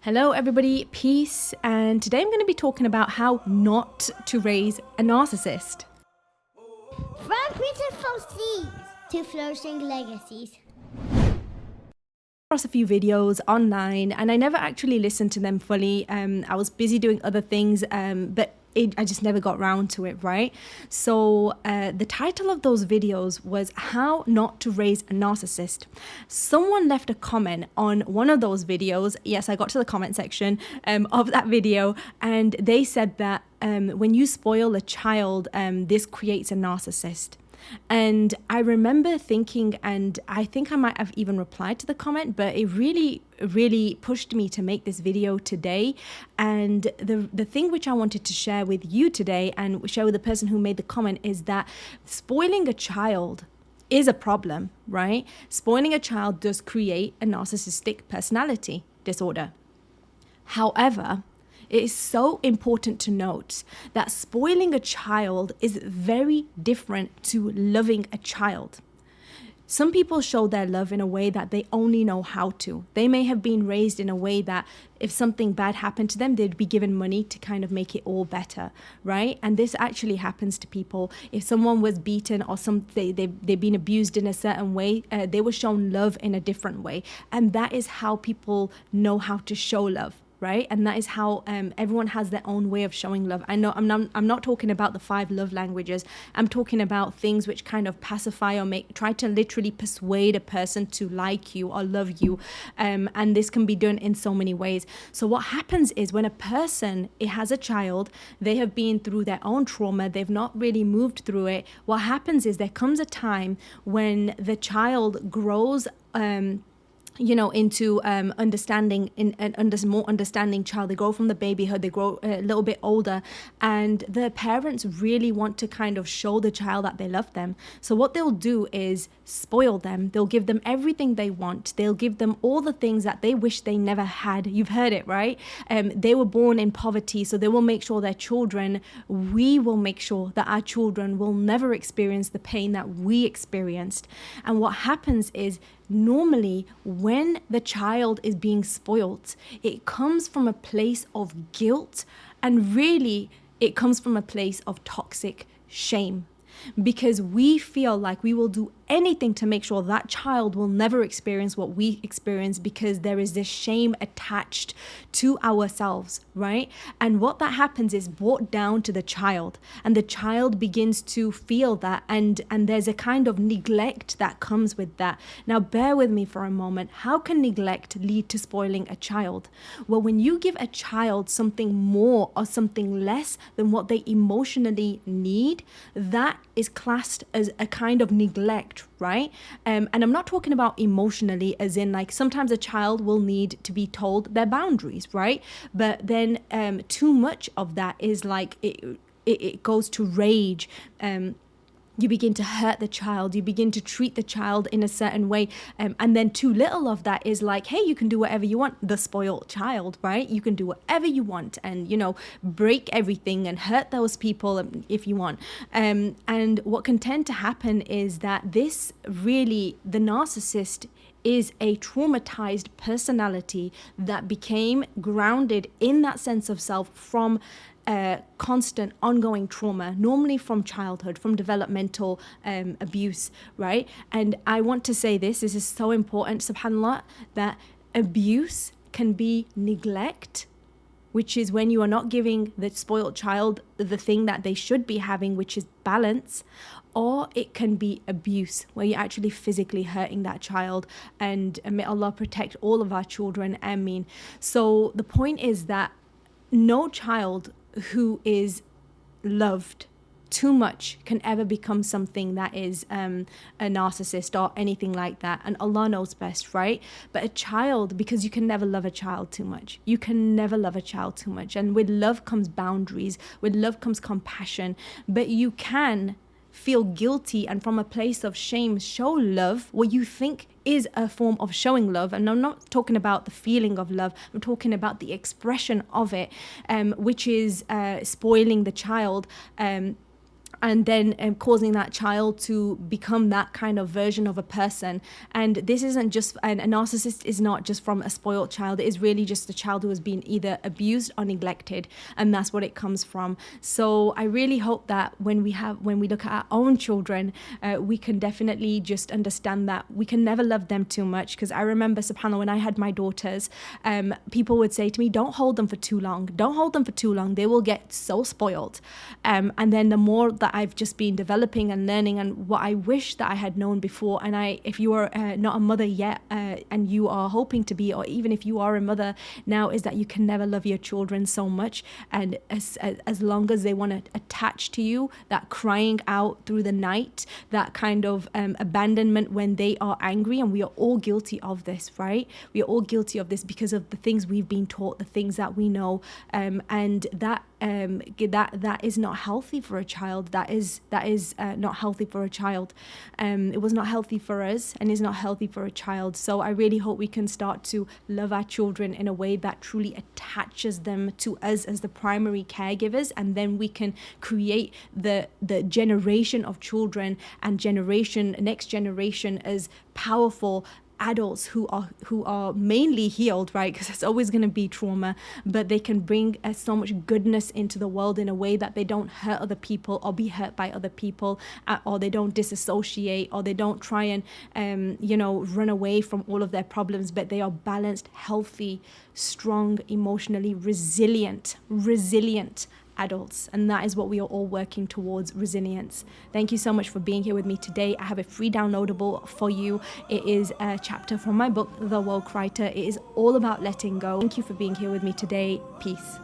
Hello everybody, peace, and today I'm going to be talking about how not to raise a narcissist. From beautiful seeds to flourishing legacies. Across a few videos online and I never actually listened to them fully. I was busy doing other things, but I just never got around to it, right? So the title of those videos was How Not to Raise a Narcissist. Someone left a comment on one of those videos. Yes, I got to the comment section of that video, and they said that when you spoil a child, this creates a narcissist. And I remember thinking, and I think I might have even replied to the comment, but it really pushed me to make this video today. And the thing which I wanted to share with you today and share with the person who made the comment is that spoiling a child is a problem, right? Spoiling a child does create a narcissistic personality disorder. However, it is so important to note that spoiling a child is very different to loving a child. Some people show their love in a way that they only know how to. They may have been raised in a way that if something bad happened to them, they'd be given money to kind of make it all better, right? And this actually happens to people. If someone was beaten or they've been abused in a certain way, they were shown love in a different way. And that is how people know how to show love. Right? And that is how everyone has their own way of showing love. I know I'm not talking about the 5 love languages. I'm talking about things which kind of pacify or try to literally persuade a person to like you or love you. And this can be done in so many ways. So what happens is when a person has a child, they have been through their own trauma, they've not really moved through it. What happens is there comes a time when the child grows into understanding more understanding child. They grow from the babyhood, they grow a little bit older, and the parents really want to kind of show the child that they love them. So what they'll do is spoil them. They'll give them everything they want. They'll give them all the things that they wish they never had. You've heard it, right? They were born in poverty, so they will make sure we will make sure that our children will never experience the pain that we experienced. And what happens is normally when the child is being spoiled, it comes from a place of guilt, and really it comes from a place of toxic shame, because we feel like we will do anything to make sure that child will never experience what we experience, because there is this shame attached to ourselves, right? And what that happens is brought down to the child, and the child begins to feel that, and there's a kind of neglect that comes with that. Now bear with me for a moment. How can neglect lead to spoiling a child? Well, when you give a child something more or something less than what they emotionally need, that is classed as a kind of neglect, right? And I'm not talking about emotionally as in like sometimes a child will need to be told their boundaries, right? But then too much of that is like it goes to rage. You begin to hurt the child, you begin to treat the child in a certain way, and then too little of that is like, hey, you can do whatever you want. The spoiled child, right? You can do whatever you want and, break everything and hurt those people if you want. And what can tend to happen is that the narcissist is a traumatized personality that became grounded in that sense of self from constant ongoing trauma, normally from childhood, from developmental abuse, right? And I want to say this is so important, subhanAllah, that abuse can be neglect, which is when you are not giving the spoiled child the thing that they should be having, which is balance, or it can be abuse, where you're actually physically hurting that child. And may Allah protect all of our children, ameen. So the point is that no child who is loved too much can ever become something that is a narcissist or anything like that. And Allah knows best, right? But a child, because you can never love a child too much. You can never love a child too much. And with love comes boundaries. With love comes compassion. But you can feel guilty and from a place of shame show love, what you think is a form of showing love. And I'm not talking about the feeling of love, I'm talking about the expression of it, which is spoiling the child. and then causing that child to become that kind of version of a person. And this isn't just, and a narcissist is not just from a spoiled child. It is really just a child who has been either abused or neglected, and that's what it comes from. So I really hope that when we look at our own children, we can definitely just understand that we can never love them too much. Because I remember, subhanAllah, when I had my daughters, people would say to me, don't hold them for too long. Don't hold them for too long. They will get so spoiled. And then the more that I've just been developing and learning, and what I wish that I had known before, and if you are not a mother yet, and you are hoping to be, or even if you are a mother now, is that you can never love your children so much. And as long as they want to attach to you, that crying out through the night, that kind of abandonment when they are angry, and we are all guilty of this, right? We are all guilty of this because of the things we've been taught, the things that we know, and that is not healthy for a child. That is not healthy for a child. It was not healthy for us, and is not healthy for a child. So I really hope we can start to love our children in a way that truly attaches them to us as the primary caregivers, and then we can create the generation of children and next generation as powerful adults who are mainly healed, right? Because it's always going to be trauma, but they can bring so much goodness into the world in a way that they don't hurt other people or be hurt by other people, or they don't disassociate, or they don't try and run away from all of their problems, but they are balanced, healthy, strong, emotionally resilient adults. And that is what we are all working towards, resilience. Thank you so much for being here with me today. I have a free downloadable for you. It is a chapter from my book, The Woke Writer. It is all about letting go. Thank you for being here with me today. Peace.